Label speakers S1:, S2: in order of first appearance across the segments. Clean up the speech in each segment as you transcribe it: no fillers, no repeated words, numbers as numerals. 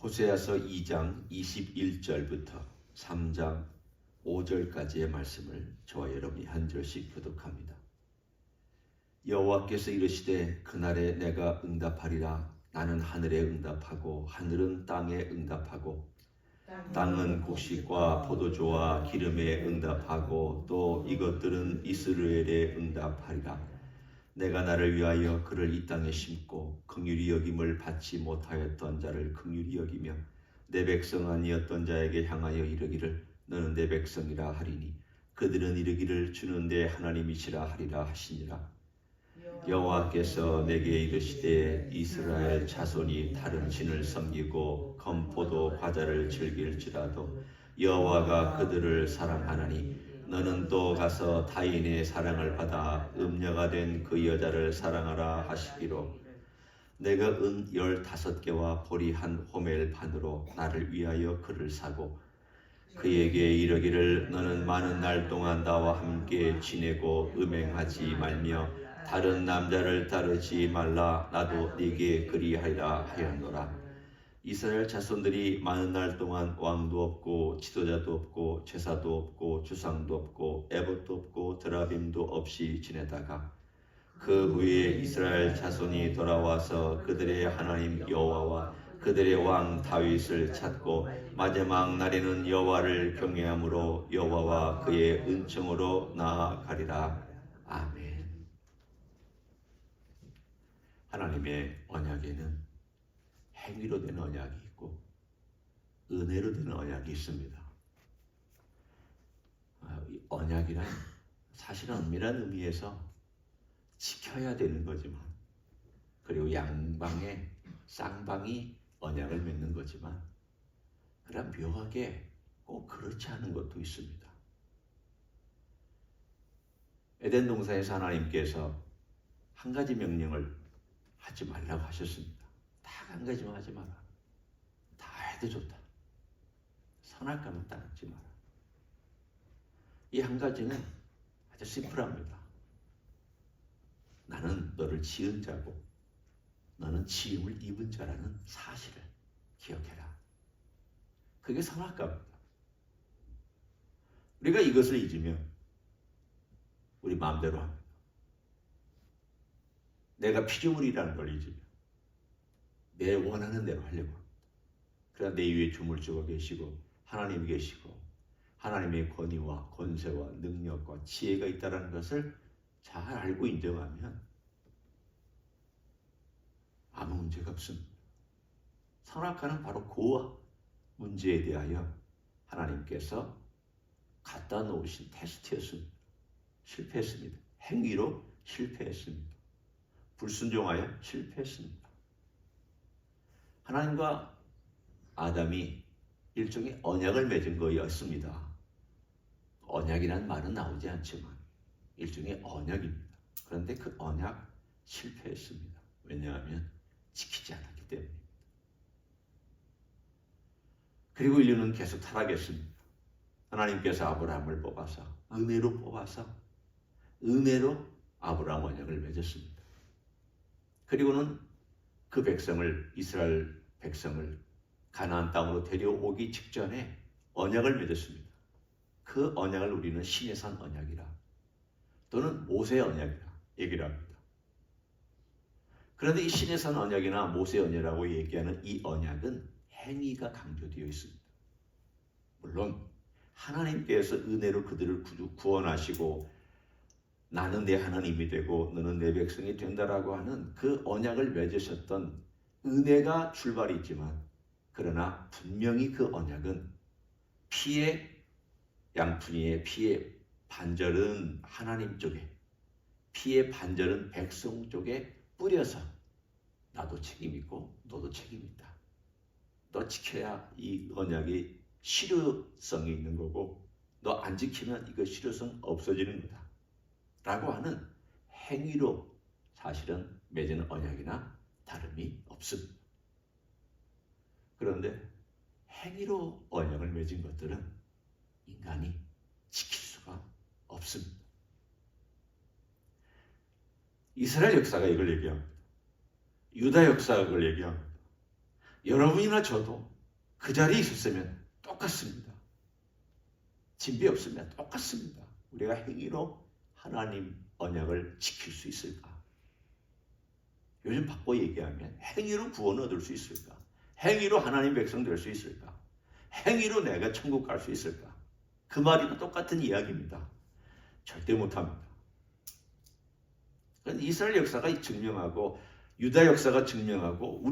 S1: 호세아서 2장 21절부터 3장 5절까지의 말씀을 저와 여러분이 한 절씩 교독합니다. 여호와께서 이르시되 그날에 내가 응답하리라. 나는 하늘에 응답하고 하늘은 땅에 응답하고 땅은 곡식과 포도주와 기름에 응답하고 또 이것들은 이스라엘에 응답하리라. 내가 나를 위하여 그를 이 땅에 심고 긍휼히 여김을 받지 못하였던 자를 긍휼히 여기며 내 백성 아니었던 자에게 향하여 이르기를 너는 내 백성이라 하리니 그들은 이르기를 주는 내 하나님이시라 하리라 하시니라. 여호와께서 내게 이르시되 이스라엘 자손이 다른 신을 섬기고 검포도 과자를 즐길지라도 여호와가 그들을 사랑하나니 너는 또 가서 타인의 사랑을 받아 음녀가 된 그 여자를 사랑하라 하시기로 내가 은 15개와 보리 한 호멜 반으로 나를 위하여 그를 사고 그에게 이르기를 너는 많은 날 동안 나와 함께 지내고 음행하지 말며 다른 남자를 따르지 말라. 나도 네게 그리하리라 하였노라. 이스라엘 자손들이 많은 날 동안 왕도 없고 지도자도 없고 제사도 없고 주상도 없고 에봇도 없고 드라빔도 없이 지내다가 그 후에 이스라엘 자손이 돌아와서 그들의 하나님 여호와와 그들의 왕 다윗을 찾고 마지막 날에는 여호와를 경외함으로 여호와와 그의 은총으로 나아가리라. 아멘. 하나님의 언약에는 행위로 된 언약이 있고 은혜로 된 언약이 있습니다. 언약이란 사실은 엄밀한 의미에서 지켜야 되는 거지만, 그리고 양방에 쌍방이 언약을 맺는 거지만, 그런 묘하게 꼭 그렇지 않은 것도 있습니다. 에덴 동산에서 하나님께서 한 가지 명령을 하지 말라고 하셨습니다. 딱 한 가지만 하지 마라. 다 해도 좋다. 선악과만 따르지 마라. 이 한 가지는 아주 심플합니다. 나는 너를 지은 자고 너는 지음을 입은 자라는 사실을 기억해라. 그게 선악과입니다. 우리가 이것을 잊으면 우리 마음대로 합니다. 내가 피조물이라는 걸 잊으면 내 원하는 대로 하려고 합니다. 그러나 내 위에 주물주가 계시고 하나님이 계시고 하나님의 권위와 권세와 능력과 지혜가 있다는 것을 잘 알고 인정하면 아무 문제가 없습니다. 선악과는 바로 그 문제에 대하여 하나님께서 갖다 놓으신 테스트였습니다. 실패했습니다. 행위로 실패했습니다. 불순종하여 실패했습니다. 하나님과 아담이 일종의 언약을 맺은 거였습니다. 언약이라는 말은 나오지 않지만 일종의 언약입니다. 그런데 그 언약 실패했습니다. 왜냐하면 지키지 않았기 때문입니다. 그리고 인류는 계속 타락했습니다. 하나님께서 아브라함을 뽑아서 은혜로 아브라함 언약을 맺었습니다. 그리고는 그 백성을, 이스라엘 백성을 가나안 땅으로 데려오기 직전에 언약을 맺었습니다. 그 언약을 우리는 시내산 언약이라 또는 모세 언약이라 얘기를 합니다. 그런데 이 시내산 언약이나 모세 언약이라고 얘기하는 이 언약은 행위가 강조되어 있습니다. 물론 하나님께서 은혜로 그들을 구원하시고 나는 내 하나님이 되고 너는 내 백성이 된다라고 하는 그 언약을 맺으셨던 은혜가 출발이 있지만, 그러나 분명히 그 언약은 피의 양푼이의 피의 반절은 하나님 쪽에, 피의 반절은 백성 쪽에 뿌려서 나도 책임있고 너도 책임있다. 너 지켜야 이 언약이 실효성이 있는 거고 너 안 지키면 이거 실효성 없어지는 거다 라고 하는 행위로 사실은 맺은 언약이나 다름이 없습니다. 그런데 행위로 언약을 맺은 것들은 인간이 지킬 수가 없습니다. 이스라엘 역사가 이걸 얘기합니다. 유다 역사가 그걸 얘기합니다. 여러분이나 저도 그 자리에 있었으면 똑같습니다. 진비 없으면 똑같습니다. 우리가 행위로 하나님 언약을 지킬 수 있을까? 요즘 바꿔 얘기하면 행위로 구원 얻을 수 있을까? 행위로 하나님 백성 될 수 있을까? 행위로 내가 천국 갈 수 있을까? 그 말이나 똑같은 이야기입니다. 절대 못합니다. 그건 이스라엘 역사가 증명하고 유다 역사가 증명하고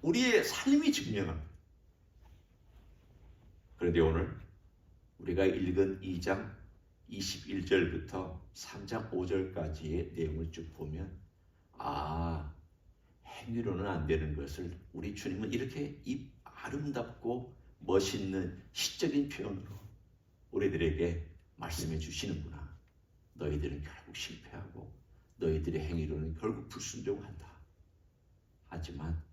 S1: 우리의 삶이 증명합니다. 그런데 오늘 우리가 읽은 2장 21절부터 3장 5절까지의 내용을 쭉 보면 행위로는 안 되는 것을 우리 주님은 이렇게 이 아름답고 멋있는 시적인 표현으로 우리들에게 말씀해 주시는구나. 너희들은 결국 실패하고 너희들의 행위로는 결국 불순종한다. 하지만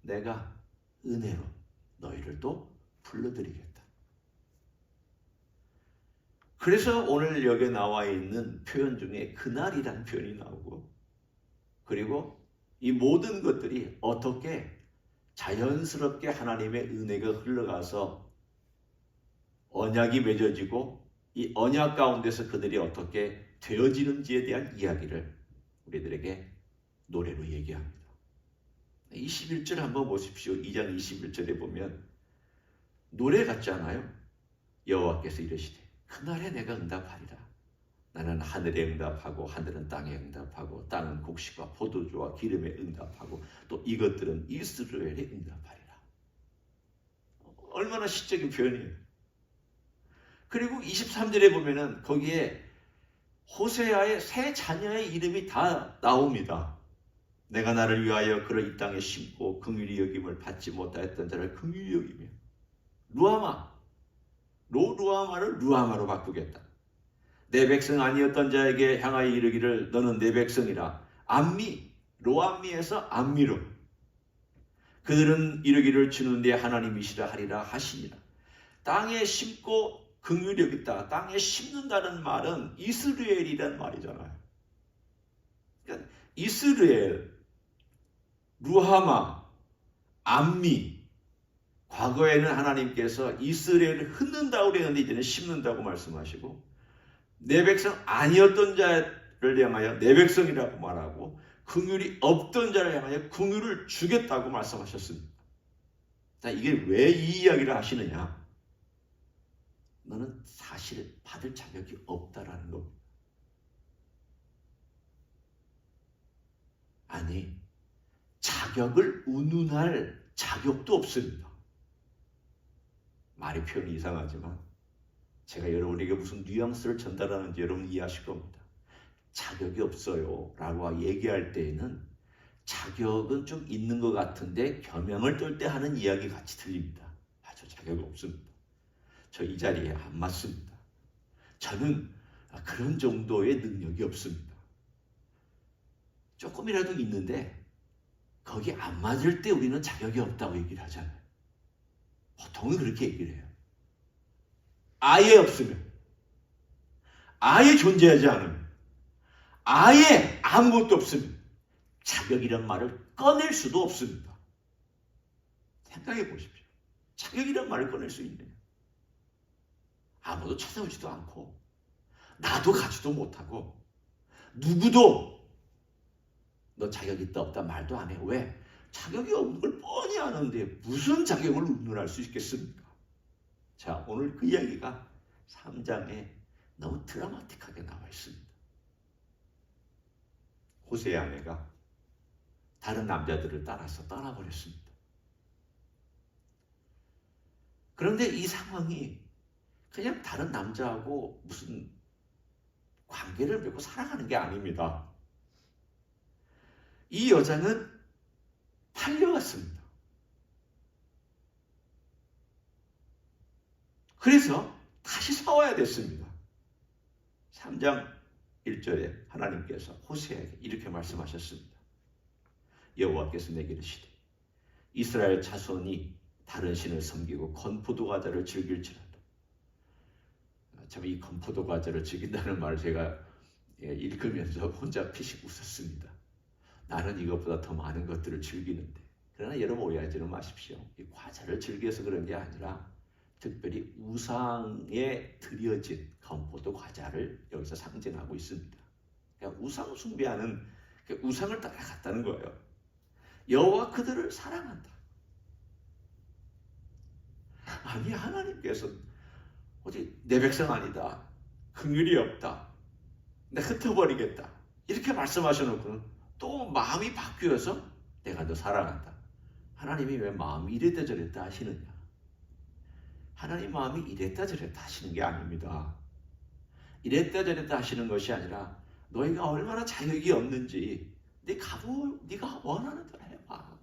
S1: 내가 은혜로 너희를 또 불러드리겠다. 그래서 오늘 여기에 나와 있는 표현 중에 그날이라는 표현이 나오고, 그리고 이 모든 것들이 어떻게 자연스럽게 하나님의 은혜가 흘러가서 언약이 맺어지고 이 언약 가운데서 그들이 어떻게 되어지는지에 대한 이야기를 우리들에게 노래로 얘기합니다. 21절 한번 보십시오. 2장 21절에 보면 노래 같지 않아요? 여호와께서 이르시되 그날에 내가 응답하리라. 나는 하늘에 응답하고 하늘은 땅에 응답하고 땅은 곡식과 포도주와 기름에 응답하고 또 이것들은 이스라엘에 응답하리라. 얼마나 시적인 표현이에요. 그리고 23절에 보면은 거기에 호세아의 세 자녀의 이름이 다 나옵니다. 내가 나를 위하여 그를 이 땅에 심고 긍휼히 여김을 받지 못하였던 자를 긍휼히 여기며 루아마를 루아마로 바꾸겠다. 내 백성 아니었던 자에게 향하여 이르기를 너는 내 백성이라. 로암미에서 암미로 그들은 이르기를 주는 내 하나님이시라 하리라 하시니라. 땅에 심고 긍휼히 여겼다. 땅에 심는다는 말은 이스라엘이란 말이잖아요. 그러니까 이스라엘, 루하마, 암미. 과거에는 하나님께서 이스라엘을 흩는다고 그랬는데 이제는 심는다고 말씀하시고, 내 백성 아니었던 자를 향하여 내 백성이라고 말하고 긍휼이 없던 자를 향하여 긍휼을 주겠다고 말씀하셨습니다. 자, 이게 왜 이 이야기를 하시느냐? 너는 사실 받을 자격이 없다라는 겁니다. 아니, 자격을 운운할 자격도 없습니다. 말이 표현이 이상하지만 제가 여러분에게 무슨 뉘앙스를 전달하는지 여러분 이해하실 겁니다. 자격이 없어요 라고 얘기할 때에는 자격은 좀 있는 것 같은데 겸양을 떨 때 하는 이야기 같이 들립니다. 저 자격이 없습니다. 저 이 자리에 안 맞습니다. 저는 그런 정도의 능력이 없습니다. 조금이라도 있는데 거기 안 맞을 때 우리는 자격이 없다고 얘기를 하잖아요. 보통은 그렇게 얘기를 해요. 아예 없으면, 아예 존재하지 않으면, 아예 아무것도 없으면 자격이란 말을 꺼낼 수도 없습니다. 생각해 보십시오. 자격이란 말을 꺼낼 수 있네요. 아무도 찾아오지도 않고 나도 가지도 못하고 누구도 너 자격 있다 없다 말도 안 해요. 왜? 자격이 없는 걸 뻔히 아는데 무슨 자격을 운운할 수 있겠습니까? 자, 오늘 그 이야기가 3장에 너무 드라마틱하게 나와 있습니다. 호세의 아내가 다른 남자들을 따라서 떠나버렸습니다. 그런데 이 상황이 그냥 다른 남자하고 무슨 관계를 맺고 살아가는 게 아닙니다. 이 여자는 팔려갔습니다. 그래서 다시 사와야 됐습니다. 3장 1절에 하나님께서 호세에게 이렇게 말씀하셨습니다. 여호와께서 내게 이르시되 이스라엘 자손이 다른 신을 섬기고 건포도 과자를 즐길지라도. 참 이 건포도 과자를 즐긴다는 말을 제가 읽으면서 혼자 피식 웃었습니다. 나는 이것보다 더 많은 것들을 즐기는데 그러나 여러분 오해하지는 마십시오. 이 과자를 즐겨서 그런 게 아니라 특별히 우상에 드려진 건포도 과자를 여기서 상징하고 있습니다. 그러니까 우상 숭배하는 우상을 따라갔다는 거예요. 여호와 그들을 사랑한다. 아니 하나님께서 어디 내 백성 아니다. 긍휼이 없다. 내가 흩어버리겠다. 이렇게 말씀하셔놓고는 또 마음이 바뀌어서 내가 너 사랑한다. 하나님이 왜 마음이 이랬다 저랬다 하시느냐? 하나님 마음이 이랬다 저랬다 하시는 게 아닙니다. 이랬다 저랬다 하시는 것이 아니라 너희가 얼마나 자격이 없는지 네가 원하는 대로 해봐.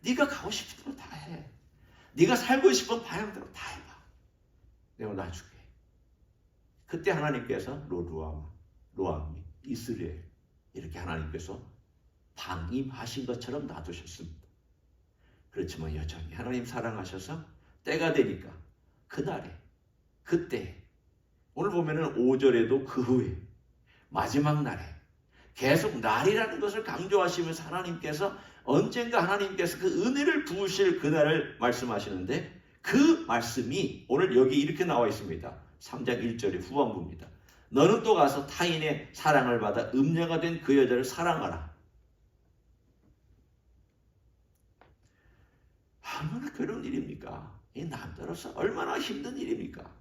S1: 네가 가고 싶은 대로 다 해. 네가 살고 싶은 방향대로 다 해봐. 내가 놔줄게. 그때 하나님께서 로암, 이스라엘 이렇게 하나님께서 방임하신 것처럼 놔두셨습니다. 그렇지만 여전히 하나님 사랑하셔서 때가 되니까 그날에 그때 오늘 보면은 5절에도 그 후에 마지막 날에 계속 날이라는 것을 강조하시면서 언젠가 하나님께서 그 은혜를 부으실 그날을 말씀하시는데 그 말씀이 오늘 여기 이렇게 나와 있습니다. 3장 1절의 후반부입니다. 너는 또 가서 타인의 사랑을 받아 음녀가 된 그 여자를 사랑하라. 얼마나 괴로운 일입니까? 이 남자로서 얼마나 힘든 일입니까?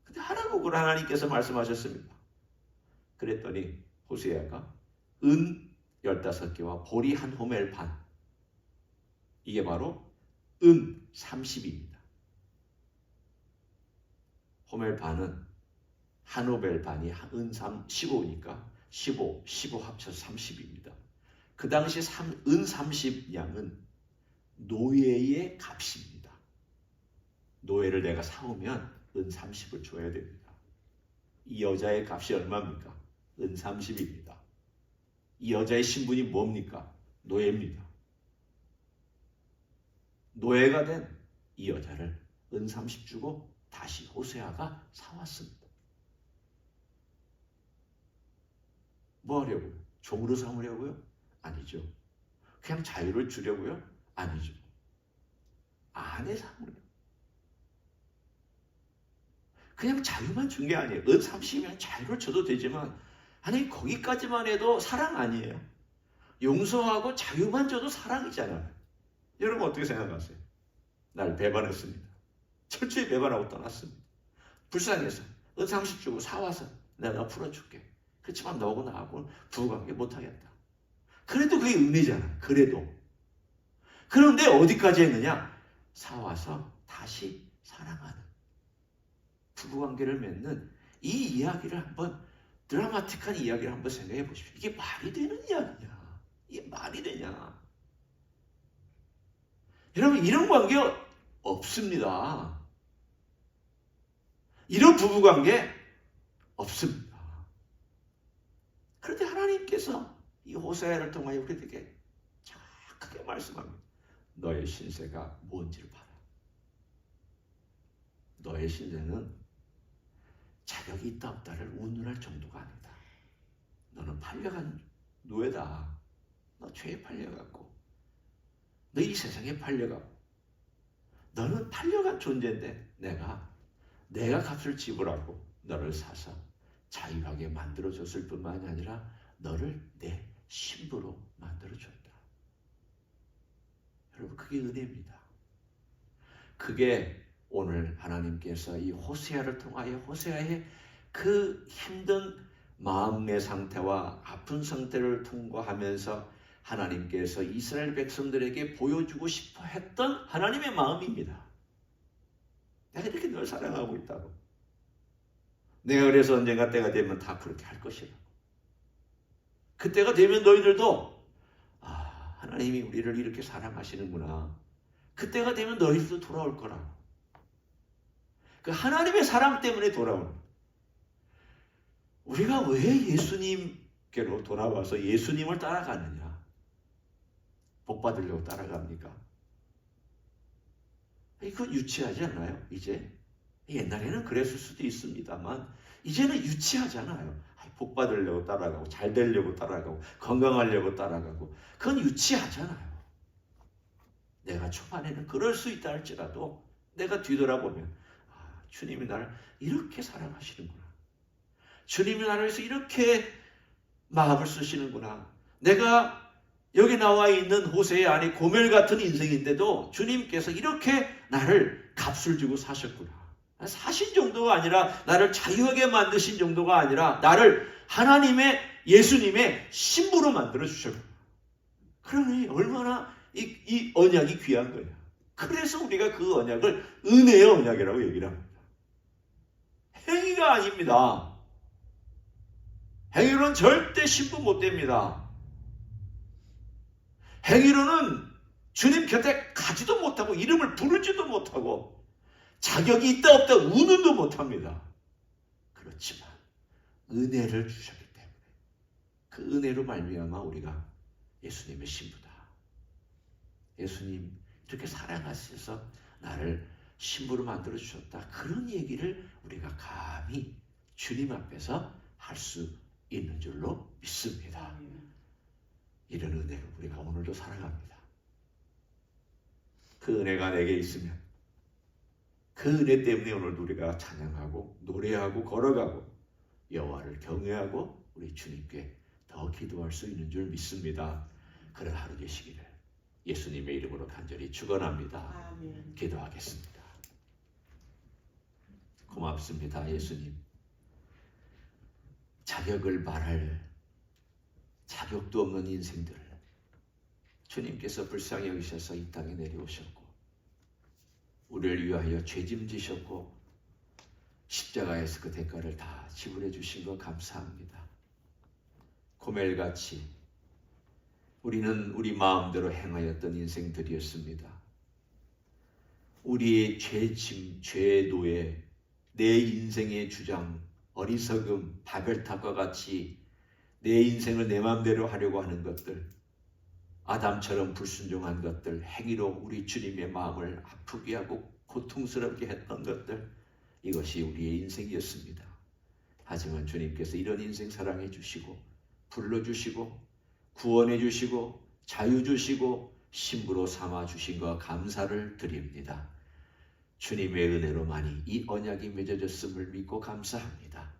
S1: 근데 하라고 하나님께서 말씀하셨습니다. 그랬더니 호세아가 은 15개와 보리 한 호멜 반, 이게 바로 은 30입니다. 호멜 반은 한 호멜 반이 은 15니까 15 합쳐서 30입니다. 그 당시 은 30양은 노예의 값입니다. 노예를 내가 사오면 은 30을 줘야 됩니다. 이 여자의 값이 얼마입니까? 은 30입니다. 이 여자의 신분이 뭡니까? 노예입니다. 노예가 된 이 여자를 은 30 주고 다시 호세아가 사왔습니다. 뭐 하려고요? 종으로 삼으려고요? 아니죠. 그냥 자유를 주려고요? 아니죠. 아내 삼으려고. 그냥 자유만 준 게 아니에요. 은 30이면 자유를 줘도 되지만 아니 거기까지만 해도 사랑 아니에요. 용서하고 자유만 줘도 사랑이잖아요. 여러분 어떻게 생각하세요? 날 배반했습니다. 철저히 배반하고 떠났습니다. 불쌍해서 은 30 주고 사와서 내가 풀어줄게. 그렇지만 너하고 나하고 부부관계 못하겠다. 그래도 그게 은혜잖아. 그래도. 그런데 어디까지 했느냐? 사와서 다시 사랑하는 부부관계를 맺는 이 이야기를 한번, 드라마틱한 이야기를 한번 생각해 보십시오. 이게 말이 되는 이야기냐? 이게 말이 되냐? 여러분 이런 관계 없습니다. 이런 부부관계 없습니다. 그런데 하나님께서 이 호세아를 통하여 우리에게 정확하게 말씀합니다. 너의 신세가 뭔지를 봐라. 너의 신세는 자격이 있다 없다를 운운할 정도가 아니다. 너는 팔려간 노예다. 너 죄에 팔려갔고 너 이 세상에 팔려가고 너는 팔려간 존재인데 내가 값을 지불하고 너를 사서 자유하게 만들어줬을 뿐만이 아니라 너를 내 신부로 만들어줬다. 여러분 그게 은혜입니다. 그게 오늘 하나님께서 이 호세아를 통하여 호세아의 그 힘든 마음의 상태와 아픈 상태를 통과하면서 하나님께서 이스라엘 백성들에게 보여주고 싶어 했던 하나님의 마음입니다. 내가 이렇게 널 사랑하고 있다고. 내가 그래서 언젠가 때가 되면 다 그렇게 할 것이라고. 그때가 되면 너희들도 하나님이 우리를 이렇게 사랑하시는구나. 그때가 되면 너희들도 돌아올 거라고. 그 하나님의 사랑 때문에 돌아오는. 우리가 왜 예수님께로 돌아와서 예수님을 따라가느냐? 복 받으려고 따라갑니까? 이건 유치하지 않나요? 이제 옛날에는 그랬을 수도 있습니다만 이제는 유치하잖아요. 복 받으려고 따라가고 잘 되려고 따라가고 건강하려고 따라가고 그건 유치하잖아요. 내가 초반에는 그럴 수 있다 할지라도 내가 뒤돌아보면 주님이 나를 이렇게 사랑하시는구나. 주님이 나를 위해서 이렇게 마음을 쓰시는구나. 내가 여기 나와 있는 호세의 아니 고멜 같은 인생인데도 주님께서 이렇게 나를 값을 주고 사셨구나. 사신 정도가 아니라 나를 자유하게 만드신 정도가 아니라 나를 하나님의 예수님의 신부로 만들어 주셨구나. 그러니 얼마나 이 언약이 귀한 거야. 그래서 우리가 그 언약을 은혜의 언약이라고 얘기를 합니다. 행위가 아닙니다. 행위로는 절대 신부 못 됩니다. 행위로는 주님 곁에 가지도 못하고 이름을 부르지도 못하고 자격이 있다 없다 우는도 못합니다. 그렇지만 은혜를 주셨기 때문에 그 은혜로 말미암아 우리가 예수님의 신부다. 예수님 이렇게 사랑하셔서 나를 신부로 만들어 주셨다. 그런 얘기를 우리가 감히 주님 앞에서 할 수 있는 줄로 믿습니다. 이런 은혜로 우리가 오늘도 살아갑니다. 그 은혜가 내게 있으면 그 은혜 때문에 오늘도 우리가 찬양하고 노래하고 걸어가고 여호와를 경외하고 우리 주님께 더 기도할 수 있는 줄 믿습니다. 그런 하루 되시기를 예수님의 이름으로 간절히 축원합니다.
S2: 아멘.
S1: 기도하겠습니다. 고맙습니다. 예수님. 자격을 말할 자격도 없는 인생들을 주님께서 불쌍히 여기셔서 이 땅에 내려오셨고 우리를 위하여 죄짐지셨고 십자가에서 그 대가를 다 지불해 주신 것 감사합니다. 고멜같이 우리는 우리 마음대로 행하였던 인생들이었습니다. 우리의 죄짐, 죄노예, 내 인생의 주장, 어리석음, 바벨탑과 같이 내 인생을 내 마음대로 하려고 하는 것들, 아담처럼 불순종한 것들, 행위로 우리 주님의 마음을 아프게 하고 고통스럽게 했던 것들, 이것이 우리의 인생이었습니다. 하지만 주님께서 이런 인생 사랑해 주시고 불러주시고 구원해 주시고 자유 주시고 신부로 삼아 주신 것 감사를 드립니다. 주님의 은혜로만이 이 언약이 맺어졌음을 믿고 감사합니다.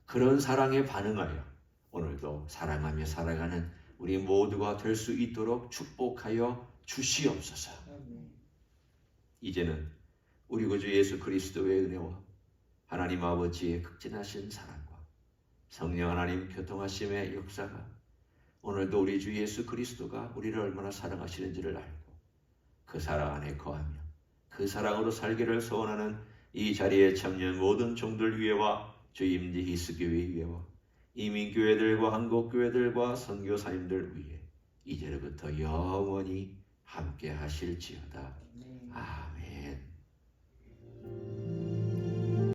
S1: 그런 사랑에 반응하여 오늘도 사랑하며 살아가는 우리 모두가 될 수 있도록 축복하여 주시옵소서. 이제는 우리 구주 예수 그리스도의 은혜와 하나님 아버지의 극진하신 사랑과 성령 하나님 교통하심의 역사가 오늘도 우리 주 예수 그리스도가 우리를 얼마나 사랑하시는지를 알고 그 사랑 안에 거하며 그 사랑으로 살기를 소원하는 이 자리에 참여한 모든 종들 위에와 주 임지 히스교회 위에와 이민교회들과 한국교회들과 선교사님들 위에 이제로부터 영원히 함께 하실지어다. 아멘.